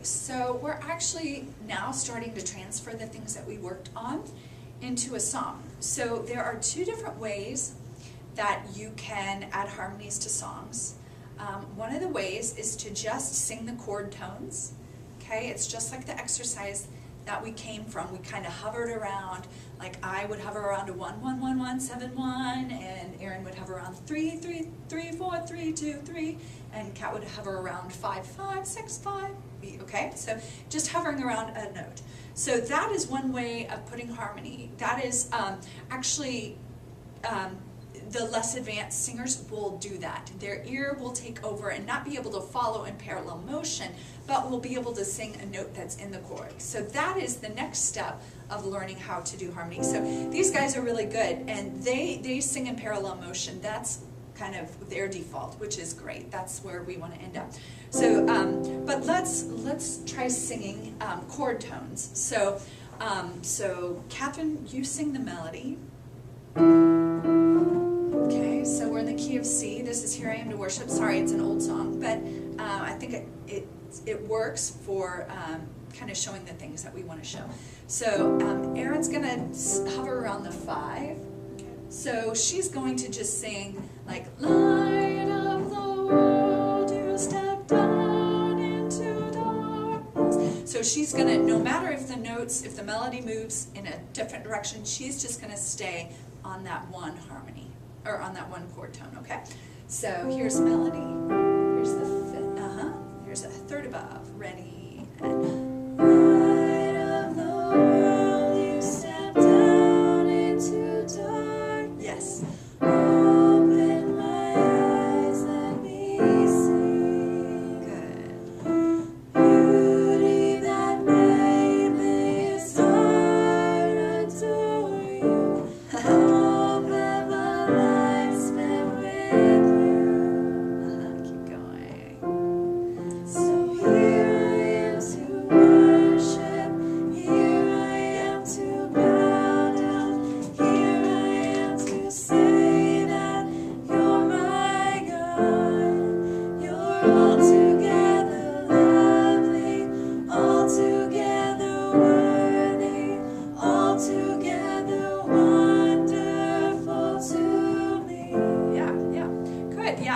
So we're actually now starting to transfer the things that we worked on into a song. So there are two different ways that you can add harmonies to songs. One of the ways is to just sing the chord tones. Okay, it's just like the exercise that we came from. We kind of hovered around, like I would hover around a 1 1 1 1 7 1, and Aaron would hover around 3 3 3 4 3 2 3, and Kat would hover around 5 5 6 5. Okay, so just hovering around a note. So that is one way of putting harmony. That is actually the less advanced singers will do that. Their ear will take over and not be able to follow in parallel motion, but will be able to sing a note that's in the chord. So that is the next step of learning how to do harmony. So these guys are really good, and they sing in parallel motion. That's kind of their default, which is great. That's where we want to end up. So, but let's try singing chord tones. So, Catherine, you sing the melody. Okay, so we're in the key of C. This is Here I Am to Worship. Sorry, it's an old song, but I think it works for kind of showing the things that we want to show. So Erin's going to hover around the 5. So she's going to just sing like, light of the world, you step down into darkness. So she's going to, no matter if the melody moves in a different direction, she's just going to stay on that one harmony, or on that one chord tone, okay? So here's melody, here's the 5th, here's a 3rd above, ready, and light of the world, you step down into dark. Yes. Open my eyes, let me see. Good. Beauty that made this heart adore you.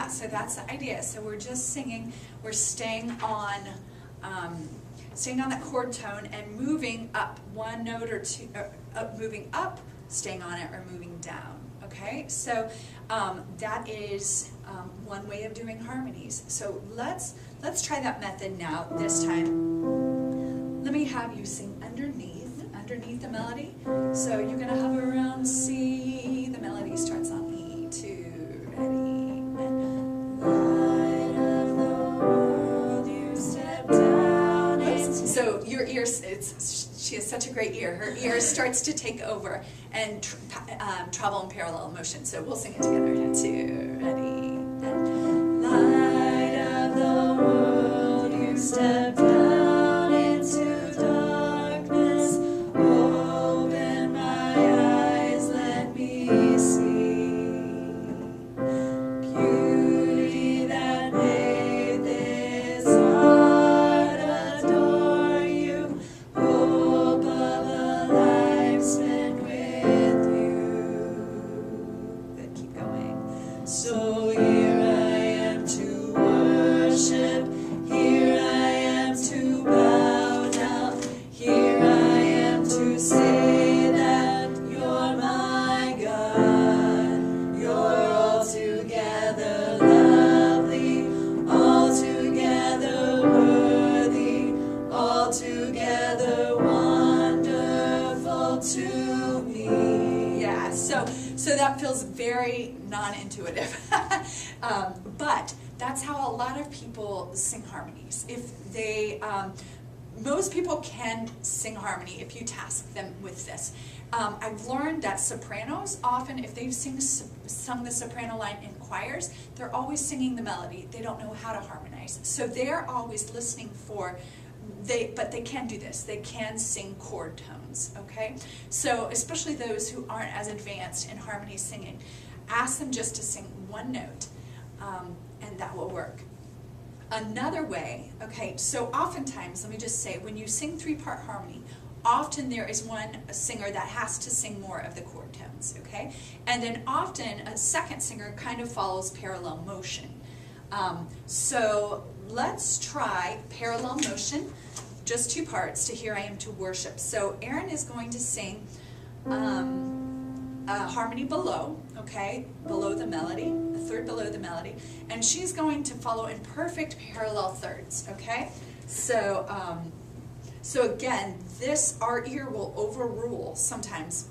So that's the idea. So we're just singing, we're staying on that chord tone and moving up one note or two, moving up, staying on it, or moving down. Okay, so that is one way of doing harmonies. So let's try that method now. This time, let me have you sing underneath the melody. So you're going to hover around C. The melody starts on E2. Ready. So your ear, she has such a great ear. Her ear starts to take over and travel in parallel motion. So we'll sing it together. 2, ready. Light of the world, you step down into darkness. Open my eyes, let me see. Beauty that made this heart adore you. Hope of a life spent with you. Good, keep going. So here I am to worship. Here I am to bow down. Here I am to say that you're my God. You're altogether lovely, altogether worthy, altogether wonderful to me. Yeah, so that feels very non-intuitive. But that's how a lot of people sing harmonies. If they, most people can sing harmony if you task them with this. I've learned that sopranos, often if they've sung the soprano line in choirs, they're always singing the melody. They don't know how to harmonize. So they're always listening for, but they can do this. They can sing chord tones, okay? So especially those who aren't as advanced in harmony singing, ask them just to sing one note, and that will work. Another way, okay, so oftentimes, let me just say, when you sing three-part harmony, often there is one singer that has to sing more of the chord tones, okay? And then often a second singer kind of follows parallel motion. So let's try parallel motion, just two parts, to Here I Am to Worship. So Erin is going to sing a harmony below, okay, below the melody, a third below the melody, and she's going to follow in perfect parallel thirds, okay? So, so again, our ear will overrule sometimes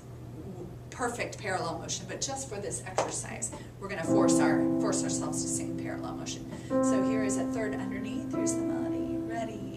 perfect parallel motion, but just for this exercise, we're going to force ourselves to sing parallel motion. So here is a third underneath. Here's the melody. Ready?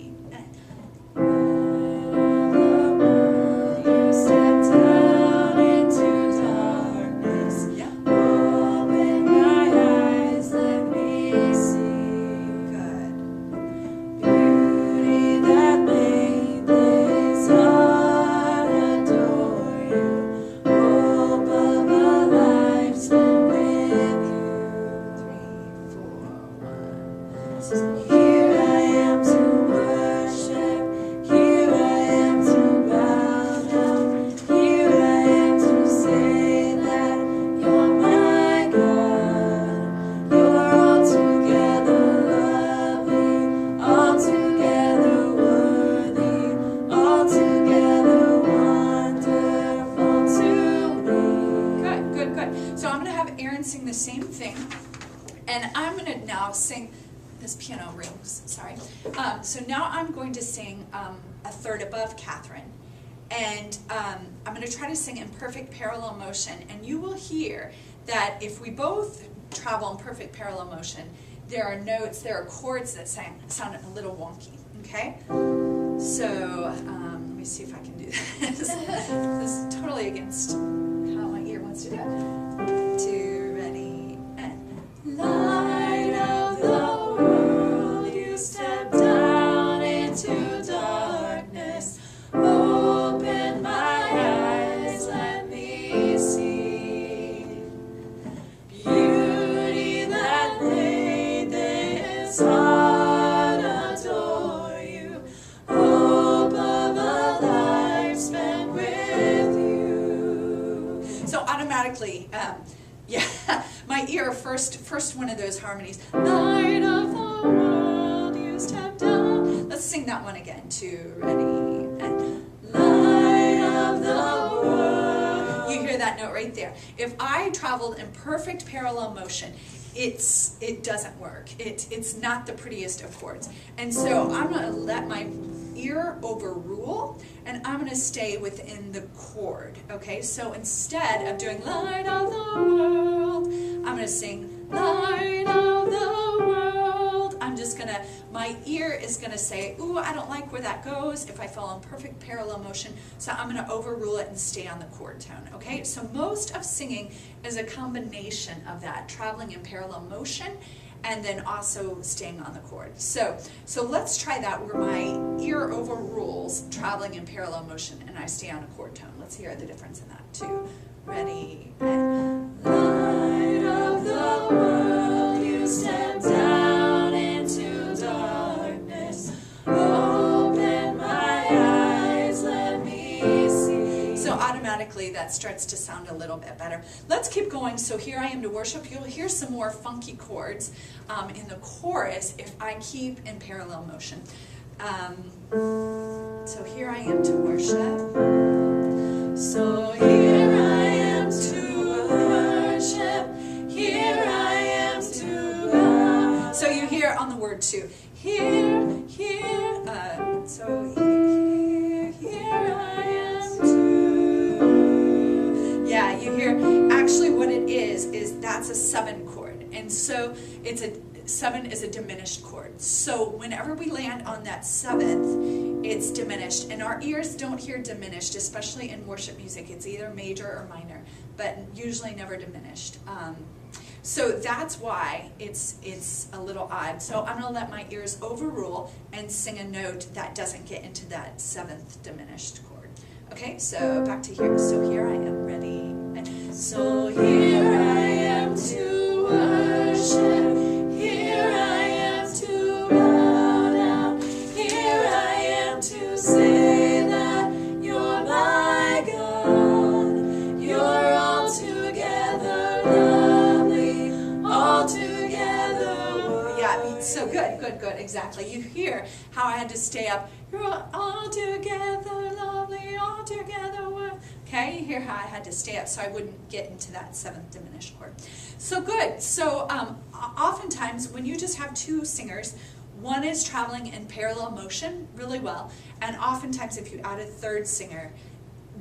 Sing the same thing, and I'm going to now sing, this piano rings, sorry. So now I'm going to sing a third above Catherine, and I'm going to try to sing in perfect parallel motion, and you will hear that if we both travel in perfect parallel motion, there are notes, there are chords that sound a little wonky, okay? So let me see if I can do this. This is totally against how my ear wants to do it. Light of the world, you step down into darkness. Open my eyes, let me see beauty that made this heart adore you. Hope of a life spent with you. So automatically, yeah, my ear, first one of those harmonies. Light of the world, you step down. Let's sing that one again, too. Ready? And light of the world. You hear that note right there. If I traveled in perfect parallel motion, it doesn't work. It's not the prettiest of chords. And so I'm going to let my ear overrule, and I'm going to stay within the chord, okay? So instead of doing light of the world, I'm going to sing light of the world. I'm just going to, my ear is going to say, ooh, I don't like where that goes if I fall in perfect parallel motion, so I'm going to overrule it and stay on the chord tone, okay? So most of singing is a combination of that, traveling in parallel motion and then also staying on the chord. So let's try that where my ear overrules traveling in parallel motion and I stay on a chord tone. Let's hear the difference in that too. Ready? And light of the world, you step down into darkness. Open my eyes, let me see. So automatically that starts to sound a little bit better. Let's keep going. So Here I Am to Worship. You'll hear some more funky chords in the chorus if I keep in parallel motion. So Here I Am to Worship. So here I am to worship. Here I am to God. So you hear on the word too. Here, so here I am to. Yeah, you hear, actually what it is that's a 7 chord. And so it's a 7 is a diminished chord. So whenever we land on that 7th, it's diminished. And our ears don't hear diminished, especially in worship music. It's either major or minor, but usually never diminished. So that's why it's a little odd. So I'm going to let my ears overrule and sing a note that doesn't get into that 7th diminished chord. Okay, so back to here. So here I am, ready. And so here I am to worship. Here I am to good, good, exactly. You hear how I had to stay up. You're all together, lovely, all together. Okay, you hear how I had to stay up so I wouldn't get into that seventh diminished chord. So good. So oftentimes when you just have two singers, one is traveling in parallel motion really well, and oftentimes if you add a third singer,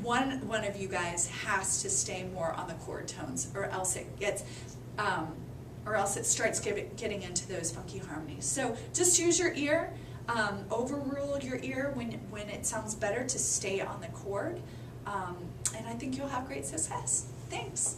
one of you guys has to stay more on the chord tones, or else it gets, or else it starts getting into those funky harmonies. So just use your ear, overrule your ear when it sounds better to stay on the chord, and I think you'll have great success. Thanks.